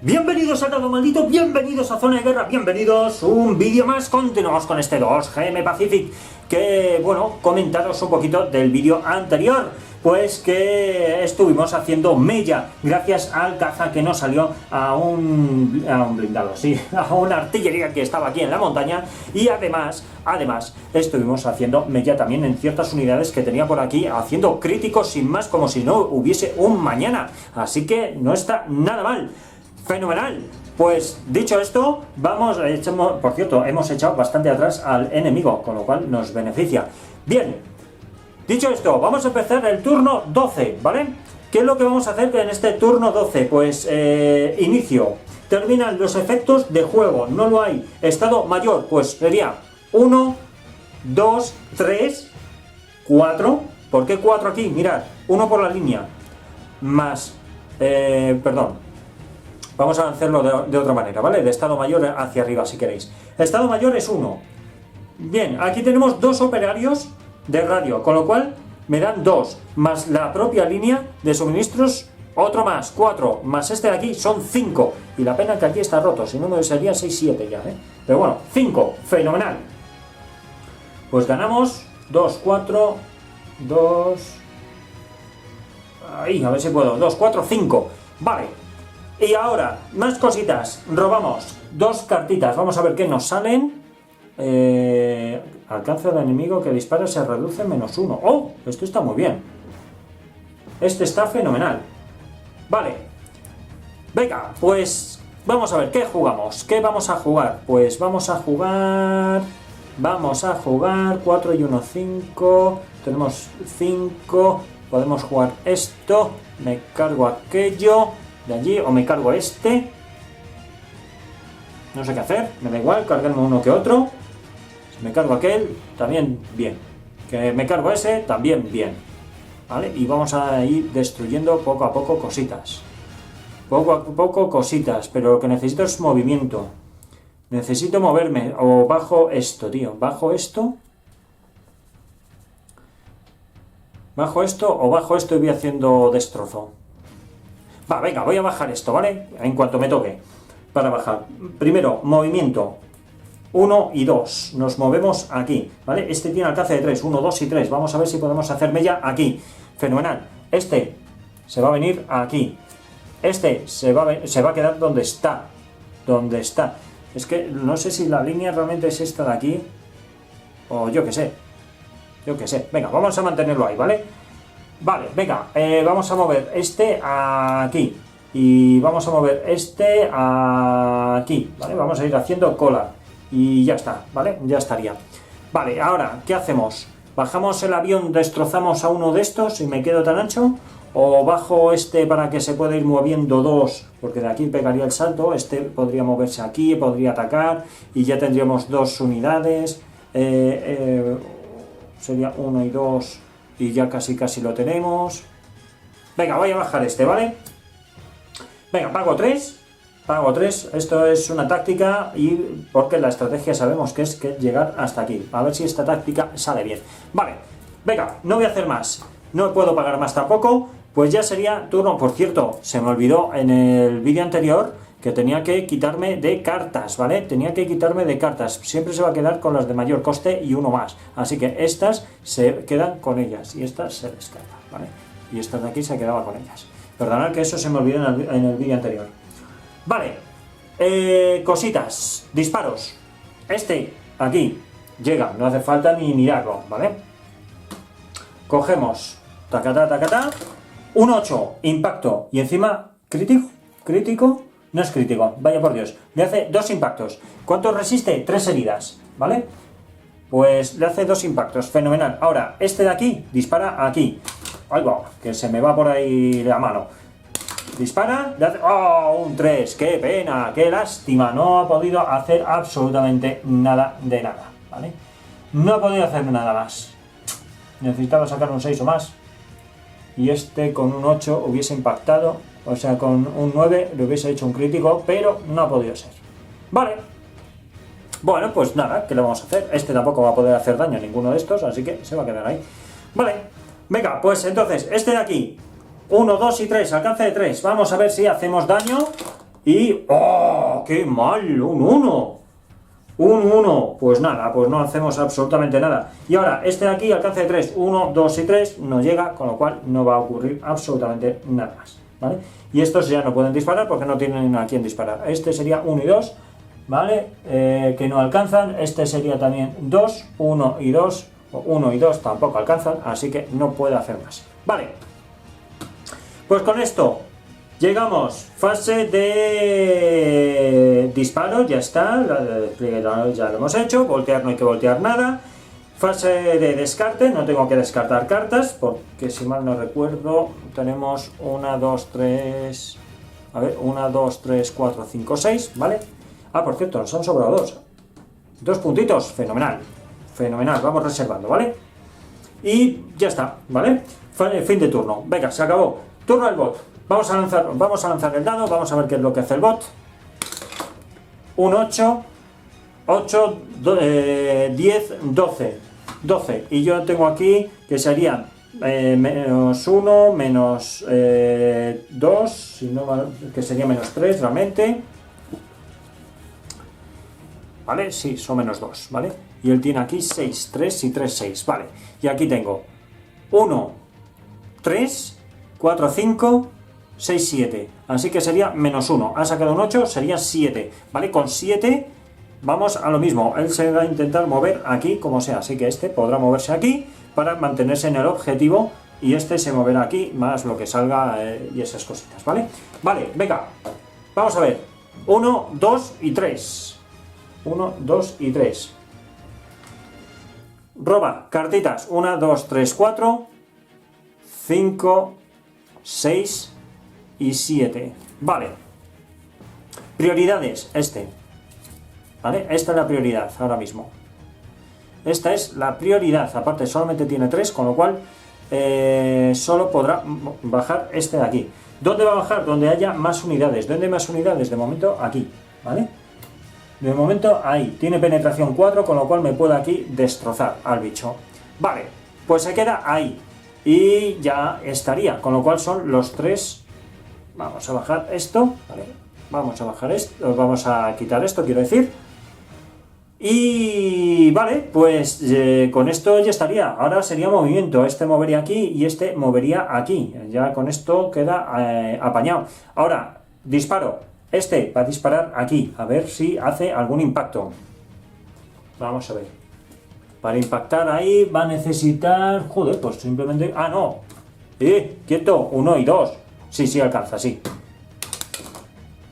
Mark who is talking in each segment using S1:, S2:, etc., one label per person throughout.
S1: Bienvenidos a Todo Maldito, bienvenidos a Zona de Guerra, bienvenidos un vídeo más. Continuamos con este 2GM Pacific, que, bueno, comentaros un poquito del vídeo anterior, pues que estuvimos haciendo mella, gracias al caza que nos salió a un blindado, sí, a una artillería que estaba aquí en la montaña, y además estuvimos haciendo mella también en ciertas unidades que tenía por aquí, haciendo críticos sin más, como si no hubiese un mañana, así que no está nada mal. ¡Fenomenal! Pues dicho esto, por cierto, hemos echado bastante atrás al enemigo, con lo cual nos beneficia. Bien, dicho esto, vamos a empezar el turno 12, ¿vale? ¿Qué es lo que vamos a hacer en este turno 12? Pues inicio, terminan los efectos de juego, no lo hay. Estado mayor, pues sería 1, 2, 3, 4. ¿Por qué 4 aquí? Mirad, 1 por la línea, más, perdón. Vamos a hacerlo de otra manera, ¿vale? De estado mayor hacia arriba, si queréis. Estado mayor es 1. Bien, aquí tenemos 2 operarios de radio, con lo cual me dan 2, más la propia línea de suministros, otro más, 4, más este de aquí, son 5. Y la pena que aquí está roto, si no me sería 6, 7 ya, ¿eh? Pero bueno, 5, fenomenal. Pues ganamos 2, 4, 2... Ahí, a ver si puedo, 2, 4, 5. Vale. Y ahora, más cositas, robamos 2 cartitas, vamos a ver qué nos salen. Alcance del enemigo que dispara se reduce -1. ¡Oh! Esto está muy bien. Este está fenomenal. Vale. Venga, pues vamos a ver, ¿qué jugamos? ¿Qué vamos a jugar? Pues vamos a jugar 4 y 1, 5. Tenemos 5. Podemos jugar esto. Me cargo aquello de allí, o me cargo este. No sé qué hacer, me da igual, cargarme uno que otro. Si me cargo aquel, también bien. Que me cargo ese, también bien. ¿Vale? Y vamos a ir destruyendo poco a poco cositas. Poco a poco cositas, pero lo que necesito es movimiento. Necesito moverme, o bajo esto, tío. Bajo esto. Bajo esto, o bajo esto y voy haciendo destrozo. Va, venga, voy a bajar esto, ¿vale? En cuanto me toque. Para bajar. Primero, movimiento. 1 y 2. Nos movemos aquí, ¿vale? Este tiene alcance de 3. 1, 2 y 3. Vamos a ver si podemos hacer mella aquí. Fenomenal. Este se va a venir aquí. Este se va a quedar donde está. Donde está. Es que no sé si la línea realmente es esta de aquí. O yo qué sé. Yo qué sé. Venga, vamos a mantenerlo ahí, ¿vale? Vale, venga, vamos a mover este aquí y vamos a mover este aquí, ¿vale? Vamos a ir haciendo cola y ya está, ¿vale? Ya estaría. Vale, ahora, ¿qué hacemos? ¿Bajamos el avión, destrozamos a uno de estos y me quedo tan ancho? ¿O bajo este para que se pueda ir moviendo 2? Porque de aquí pegaría el salto, este podría moverse aquí, podría atacar y ya tendríamos 2 unidades. Sería 1 y 2... y ya casi lo tenemos. Venga, voy a bajar este, ¿vale? Venga, pago 3. Pago 3. Esto es una táctica y porque la estrategia sabemos que es llegar hasta aquí. A ver si esta táctica sale bien. Vale, venga, no voy a hacer más. No puedo pagar más tampoco. Pues ya sería turno. Por cierto, se me olvidó en el vídeo anterior que tenía que quitarme de cartas, ¿vale? Tenía que quitarme de cartas. Siempre se va a quedar con las de mayor coste y uno más. Así que estas se quedan con ellas y estas se descartan, ¿vale? Y estas de aquí se quedaba con ellas. Perdonad que eso se me olvidó en el vídeo anterior. Vale. Cositas. Disparos. Este, aquí, llega. No hace falta ni mirarlo, ¿vale? Cogemos. Tacatá, tacatá. Un 8. Impacto. Y encima, crítico. Crítico. No es crítico, vaya por Dios. Le hace 2 impactos. ¿Cuánto resiste? 3 heridas, ¿vale? Pues le hace 2 impactos, fenomenal. Ahora, este de aquí, dispara aquí. ¡Ay, va! Que se me va por ahí la mano. Dispara, le hace... ¡Oh! Un 3, qué pena, qué lástima. No ha podido hacer absolutamente nada de nada, ¿vale? No ha podido hacer nada más. Necesitaba sacar un 6 o más. Y este con un 8 hubiese impactado. O sea, con un 9 le hubiese hecho un crítico, pero no ha podido ser. Vale. Bueno, pues nada, ¿qué le vamos a hacer? Este tampoco va a poder hacer daño a ninguno de estos, así que se va a quedar ahí. Vale. Venga, pues entonces, este de aquí. 1, 2 y 3, alcance de 3. Vamos a ver si hacemos daño. Y... ¡oh! ¡Qué mal! ¡Un 1! Un 1, pues nada, pues no hacemos absolutamente nada. Y ahora, este de aquí, alcance de 3, 1, 2 y 3, no llega, con lo cual no va a ocurrir absolutamente nada más, ¿vale? Y estos ya no pueden disparar porque no tienen a quién disparar. Este sería 1 y 2, ¿vale? Que no alcanzan. Este sería también 2, 1 y 2, o 1 y 2 tampoco alcanzan, así que no puede hacer más. Vale, pues con esto llegamos, fase de disparo, ya está, ya lo hemos hecho, voltear no hay que voltear nada, fase de descarte, no tengo que descartar cartas, porque si mal no recuerdo, tenemos 1, 2, 3, a ver, 1, 2, 3, 4, 5, 6, ¿vale? Ah, por cierto, nos han sobrado 2 puntitos, fenomenal, fenomenal, vamos reservando, ¿vale? Y ya está, ¿vale? Fin de turno, venga, se acabó, turno del bot. Vamos a lanzar el dado, vamos a ver qué es lo que hace el bot. Un 8, 8, 10, 12. 12. Y yo tengo aquí que serían menos 1, menos 2, si no, que sería menos 3 realmente. ¿Vale? Sí, son menos 2, ¿vale? Y él tiene aquí 6, 3 y 3, 6, ¿vale? Y aquí tengo 1, 3, 4, 5... 6, 7, así que sería menos 1, ha sacado un 8, sería 7, ¿vale? Con 7 vamos a lo mismo, él se va a intentar mover aquí como sea, así que este podrá moverse aquí para mantenerse en el objetivo y este se moverá aquí, más lo que salga y esas cositas, ¿vale? Vale, venga, vamos a ver, 1, 2 y 3, 1, 2 y 3, roba cartitas, 1, 2, 3, 4, 5, 6 y 7, vale. Prioridades, ¿vale? Esta es la prioridad ahora mismo. Esta es la prioridad, aparte solamente tiene 3, con lo cual solo podrá bajar este de aquí. ¿Dónde va a bajar? Donde haya más unidades. ¿Dónde hay más unidades? De momento aquí, ¿vale? De momento ahí. Tiene penetración 4, con lo cual me puede aquí destrozar al bicho. Vale, pues se queda ahí. Y ya estaría, con lo cual son los 3. Vamos a bajar esto, ¿vale? Vamos a bajar esto, vamos a quitar esto, quiero decir. Y vale, pues con esto ya estaría. Ahora sería movimiento, este movería aquí y este movería aquí. Ya con esto queda apañado. Ahora, disparo. Este va a disparar aquí, a ver si hace algún impacto. Vamos a ver. Para impactar ahí va a necesitar... Joder, pues simplemente... ¡Ah, no! ¡Quieto! 1 y 2. Sí, alcanza, sí.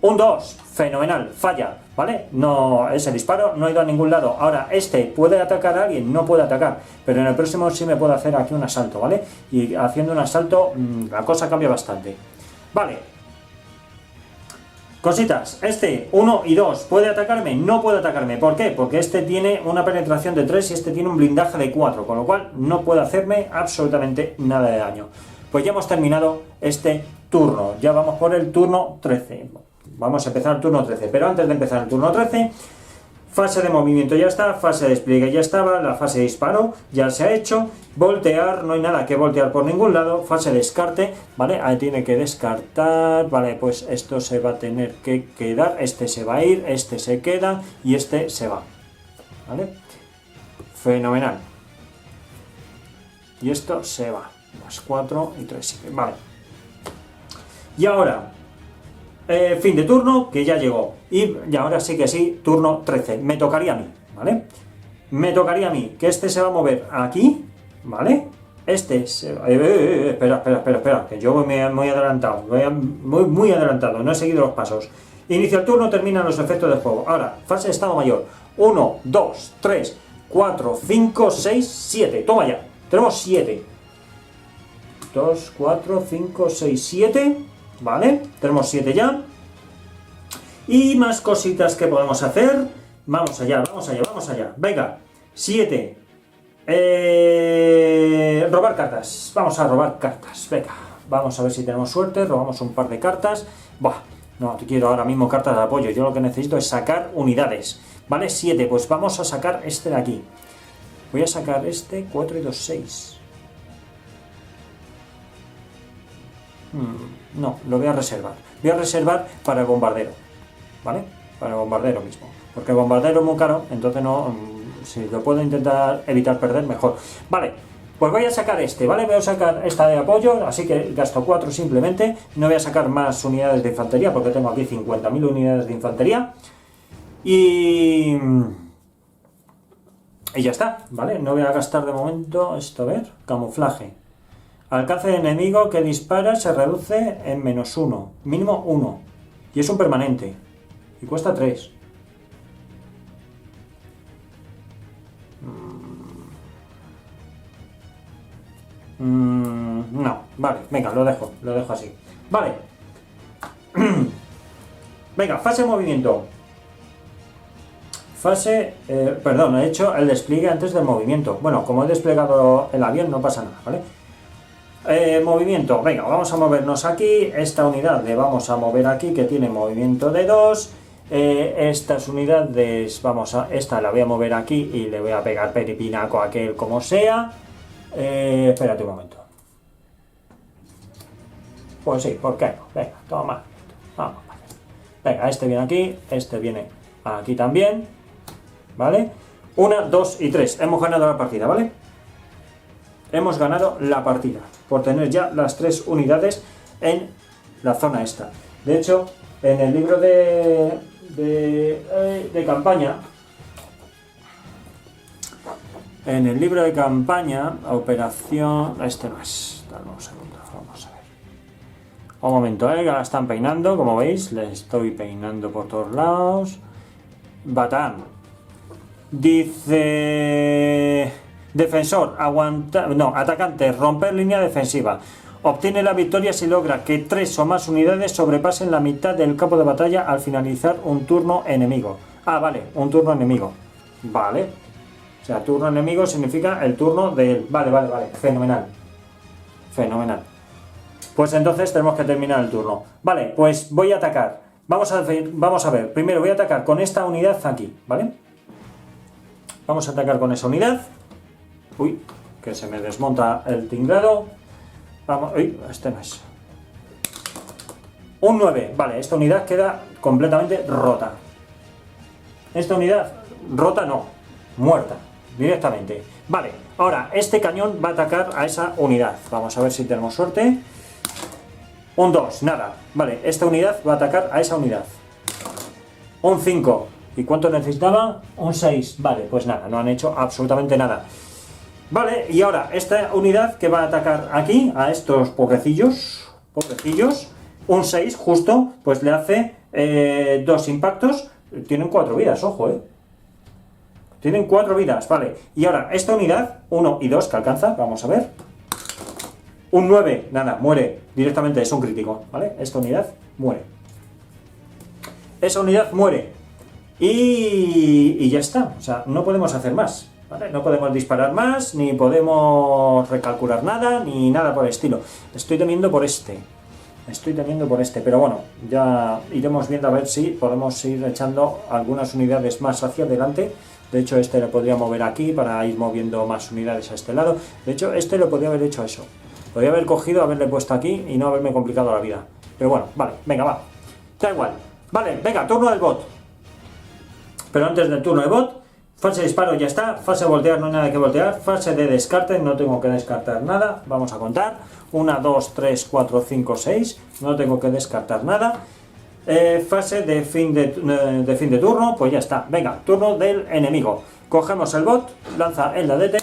S1: Un 2, fenomenal, falla, ¿vale? No, ese disparo no ha ido a ningún lado. Ahora, este puede atacar a alguien, no puede atacar, pero en el próximo sí me puedo hacer aquí un asalto, ¿vale? Y haciendo un asalto, la cosa cambia bastante. Vale. Cositas, este 1 y 2, ¿puede atacarme? No puede atacarme, ¿por qué? Porque este tiene una penetración de 3 y este tiene un blindaje de 4, con lo cual no puede hacerme absolutamente nada de daño. Pues ya hemos terminado este turno, ya vamos por el turno 13. Vamos a empezar el turno 13, pero antes de empezar el turno 13, fase de movimiento ya está, fase de despliegue ya estaba, la fase de disparo ya se ha hecho, voltear, no hay nada que voltear por ningún lado, fase de descarte, ¿vale? Ahí tiene que descartar, ¿vale? Pues esto se va a tener que quedar, este se va a ir, este se queda y este se va, ¿vale? Fenomenal. Y esto se va, más 4 y 3, 7, vale. Y ahora... fin de turno, que ya llegó. Y ahora sí que sí, turno 13. Me tocaría a mí, ¿vale? Me tocaría a mí, que este se va a mover aquí, ¿vale? Este se va... espera, que yo voy muy adelantado. Muy adelantado, no he seguido los pasos. Inicia el turno, terminan los efectos del juego. Ahora, fase de estado mayor. 1, 2, 3, 4, 5, 6, 7. Toma ya. Tenemos 7. 2, 4, 5, 6, 7... ¿Vale? Tenemos 7 ya. Y más cositas que podemos hacer. Vamos allá. Venga, 7. Robar cartas. Vamos a robar cartas. Venga, vamos a ver si tenemos suerte. Robamos un par de cartas. Buah, no quiero ahora mismo cartas de apoyo. Yo lo que necesito es sacar unidades. ¿Vale? 7. Pues vamos a sacar este de aquí. Voy a sacar este. 4 y 2, 6. No, lo voy a reservar. Voy a reservar para el bombardero. ¿vale? Para el bombardero mismo. Porque el bombardero es muy caro, entonces no, si lo puedo intentar evitar perder, mejor. Vale, pues voy a sacar este, ¿vale? Voy a sacar esta de apoyo, así que gasto 4 simplemente. No voy a sacar más unidades de infantería, porque tengo aquí 50.000 unidades de infantería. Y ya está, ¿vale? No voy a gastar de momento esto, a ver, camuflaje. Alcance de enemigo que dispara se reduce en -1, mínimo 1. Y es un permanente. Y cuesta 3. No, vale, venga, lo dejo así. Vale. Venga, fase de movimiento. Perdón, he hecho el despliegue antes del movimiento. Bueno, como he desplegado el avión, no pasa nada, ¿vale? Movimiento, venga, vamos a movernos aquí. Esta unidad le vamos a mover aquí, que tiene movimiento de 2. Estas unidades, esta la voy a mover aquí y le voy a pegar peripinaco a aquel como sea. Espérate un momento. Pues sí, ¿por qué no? Venga, toma. Vamos. Venga, este viene aquí, este viene aquí también. ¿Vale? 1, 2 y 3. Hemos ganado la partida, ¿vale? Hemos ganado la partida por tener ya las 3 unidades en la zona esta. De hecho, en el libro de campaña, operación, este no es. Vamos a ver. Un momento, que la están peinando, como veis, le estoy peinando por todos lados. Batán. Dice... Defensor, atacante, romper línea defensiva. Obtiene la victoria si logra que 3 o más unidades sobrepasen la mitad del campo de batalla al finalizar un turno enemigo. Ah, vale, un turno enemigo. Vale. O sea, turno enemigo significa el turno de él. Vale. Fenomenal. Pues entonces tenemos que terminar el turno. Vale, pues voy a atacar. Vamos a ver. Primero voy a atacar con esta unidad aquí, ¿vale? Vamos a atacar con esa unidad. Uy, que se me desmonta el tinglado. Vamos, uy, este no es. Un 9, vale, esta unidad queda completamente rota. Esta unidad rota no, muerta, directamente. Vale, ahora este cañón va a atacar a esa unidad. Vamos a ver si tenemos suerte. Un 2, nada. Vale, esta unidad va a atacar a esa unidad. Un 5. ¿Y cuánto necesitaba? Un 6. Vale, pues nada, no han hecho absolutamente nada. Vale, y ahora esta unidad que va a atacar aquí, a estos pobrecillos, un 6 justo, pues le hace 2 impactos. Tienen 4 vidas, ojo, Tienen 4 vidas, vale. Y ahora, esta unidad, 1 y 2 que alcanza, vamos a ver. Un 9, nada, muere directamente, es un crítico, ¿vale? Esta unidad muere. Esa unidad muere. Y ya está, o sea, no podemos hacer más, ¿vale? No podemos disparar más, ni podemos recalcular nada, ni nada por el estilo. Estoy temiendo por este, pero bueno, ya iremos viendo a ver si podemos ir echando algunas unidades más hacia adelante. De hecho, este lo podría mover aquí para ir moviendo más unidades a este lado. De hecho, este lo podría haber hecho eso. Podría haber cogido, haberle puesto aquí y no haberme complicado la vida. Pero bueno, vale, venga, va. Da igual. Vale, venga, turno del bot. Pero antes del turno de bot, fase de disparo ya está. Fase de voltear, no hay nada que voltear. Fase de descarte, no tengo que descartar nada. Vamos a contar. 1, 2, 3, 4, 5, 6. No tengo que descartar nada. Fase de fin de turno, pues ya está. Venga, turno del enemigo. Cogemos el bot, lanza el dadete.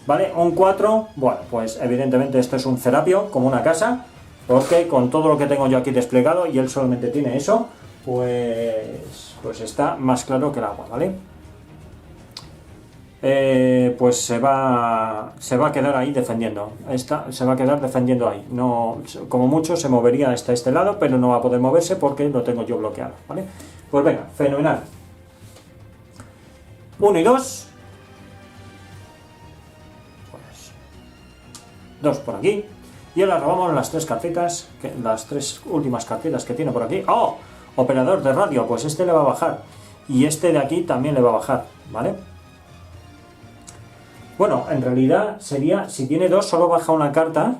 S1: Vale, un 4. Bueno, pues evidentemente esto es un Serapio, como una casa. Porque con todo lo que tengo yo aquí desplegado y él solamente tiene eso, pues está más claro que el agua, ¿vale? Pues se va a quedar ahí defendiendo. Se va a quedar defendiendo ahí. No, como mucho se movería hasta este lado, pero no va a poder moverse porque lo tengo yo bloqueado, ¿vale? Pues venga, fenomenal. 1 y 2. Pues 2 por aquí. Y ahora robamos las 3 carpetas, las 3 últimas carpetas que tiene por aquí. ¡Oh! Operador de radio, pues este le va a bajar. Y este de aquí también le va a bajar, ¿vale? Bueno, en realidad sería, si tiene 2 solo baja una carta,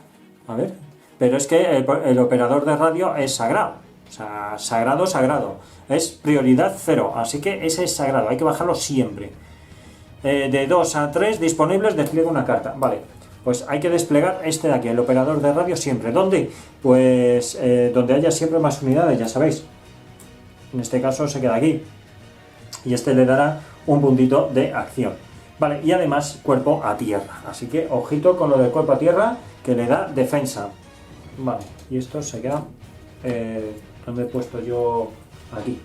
S1: a ver, pero es que el operador de radio es sagrado, O sea, sagrado, sagrado. Es prioridad 0, así que ese es sagrado, hay que bajarlo siempre. De 2 a 3 disponibles, despliega una carta. Vale, pues hay que desplegar este de aquí, el operador de radio siempre. ¿Dónde? Pues donde haya siempre más unidades, ya sabéis. En este caso se queda aquí. Y este le dará un puntito de acción. Vale, y además cuerpo a tierra. Así que ojito con lo del cuerpo a tierra, que le da defensa. Vale, y esto se queda... ¿dónde he puesto yo? Aquí.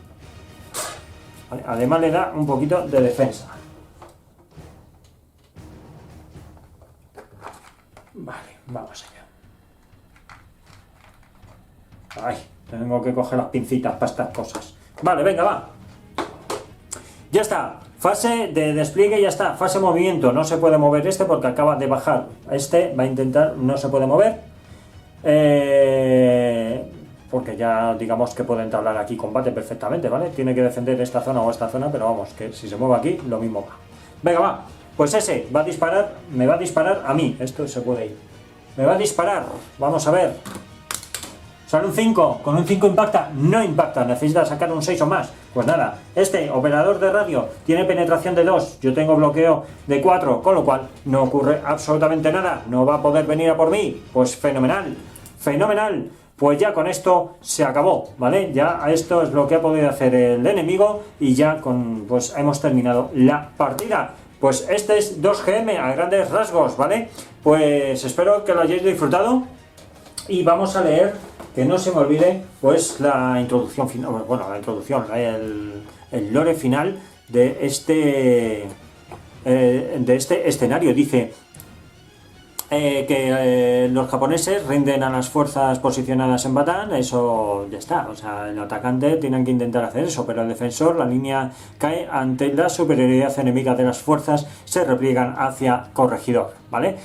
S1: Vale, además le da un poquito de defensa. Vale, vamos allá. Ay, tengo que coger las pincitas para estas cosas. Vale, venga, va. Ya está. Fase de despliegue, ya está. Fase movimiento. No se puede mover este porque acaba de bajar. Este va a intentar, no se puede mover. Porque ya digamos que puede entablar aquí combate perfectamente, ¿vale? Tiene que defender esta zona o esta zona, pero vamos, que si se mueve aquí, lo mismo va. Venga, va. Pues ese va a disparar, me va a disparar a mí. Esto se puede ir. Me va a disparar. Vamos a ver. Sale un 5. ¿Con un 5 impacta? No impacta. Necesita sacar un 6 o más. Pues nada. Este operador de radio tiene penetración de 2. Yo tengo bloqueo de 4. Con lo cual no ocurre absolutamente nada. No va a poder venir a por mí. Pues fenomenal. Fenomenal. Pues ya con esto se acabó, ¿vale? Ya esto es lo que ha podido hacer el enemigo. Y ya pues hemos terminado la partida. Pues este es 2GM a grandes rasgos, ¿vale? Pues espero que lo hayáis disfrutado. Y vamos a leer, que no se me olvide, pues la introducción final, bueno, la introducción, el lore final de este escenario. Dice que los japoneses rinden a las fuerzas posicionadas en Batán, eso ya está, o sea, el atacante tienen que intentar hacer eso, pero el defensor, la línea cae ante la superioridad enemiga de las fuerzas, se repliegan hacia Corregidor, ¿vale?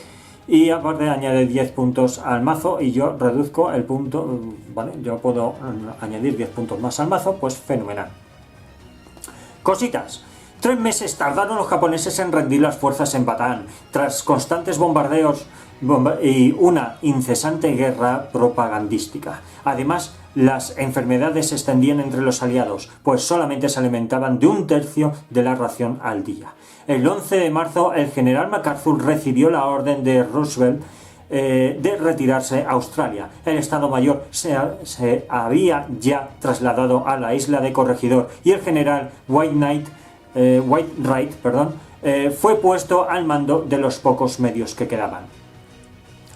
S1: Y aparte añade 10 puntos al mazo y yo reduzco el punto, ¿vale? Yo puedo añadir 10 puntos más al mazo, pues fenomenal. Cositas. 3 meses tardaron los japoneses en rendir las fuerzas en Batán, tras constantes bombardeos y una incesante guerra propagandística. Además, las enfermedades se extendían entre los aliados, pues solamente se alimentaban de 1/3 de la ración al día. El 11 de marzo, el general MacArthur recibió la orden de Roosevelt de retirarse a Australia. El Estado Mayor se había ya trasladado a la isla de Corregidor y el general Wainwright fue puesto al mando de los pocos medios que quedaban.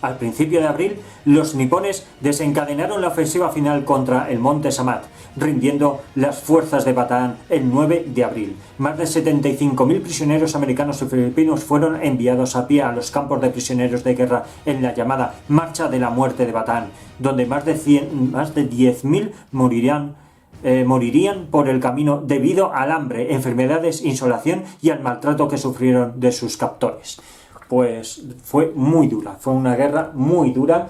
S1: Al principio de abril, los nipones desencadenaron la ofensiva final contra el monte Samat, rindiendo las fuerzas de Batán el 9 de abril. Más de 75.000 prisioneros americanos y filipinos fueron enviados a pie a los campos de prisioneros de guerra en la llamada Marcha de la Muerte de Batán, donde más de 10.000 morirían por el camino debido al hambre, enfermedades, insolación y al maltrato que sufrieron de sus captores. Pues fue muy dura, fue una guerra muy dura,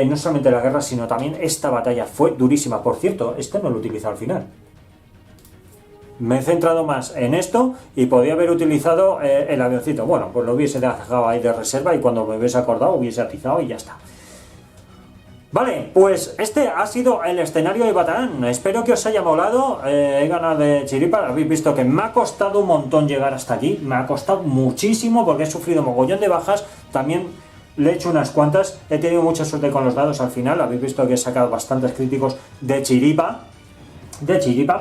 S1: no solamente la guerra, sino también esta batalla fue durísima. Por cierto, este no lo he utilizado al final. Me he centrado más en esto y podía haber utilizado el avioncito. Bueno, pues lo hubiese dejado ahí de reserva y cuando me hubiese acordado hubiese atizado y ya está. Vale, pues este ha sido el escenario de Batán. Espero que os haya molado. He ganado de chiripa. Habéis visto que me ha costado un montón llegar hasta aquí. Me ha costado muchísimo porque he sufrido mogollón de bajas. También le he hecho unas cuantas. He tenido mucha suerte con los dados al final. Habéis visto que he sacado bastantes críticos de chiripa.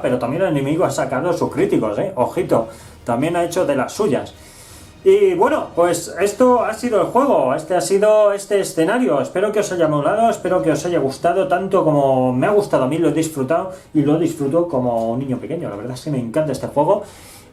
S1: Pero también el enemigo ha sacado sus críticos, ojito. También ha hecho de las suyas. Y bueno, pues esto ha sido el juego, este ha sido este escenario. Espero que os haya molado, espero que os haya gustado tanto como me ha gustado a mí, lo he disfrutado y lo disfruto como un niño pequeño. La verdad es que me encanta este juego.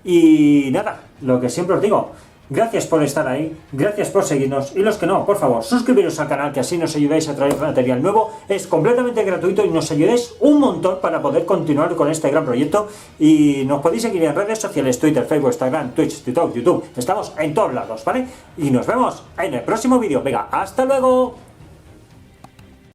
S1: Y nada, lo que siempre os digo, gracias por estar ahí, gracias por seguirnos y los que no, por favor, suscribiros al canal, que así nos ayudáis a traer material nuevo. Es completamente gratuito y nos ayudáis un montón para poder continuar con este gran proyecto. Y nos podéis seguir en redes sociales, Twitter, Facebook, Instagram, Twitch, TikTok, YouTube. Estamos en todos lados, ¿vale? Y nos vemos en el próximo vídeo. Venga, hasta luego.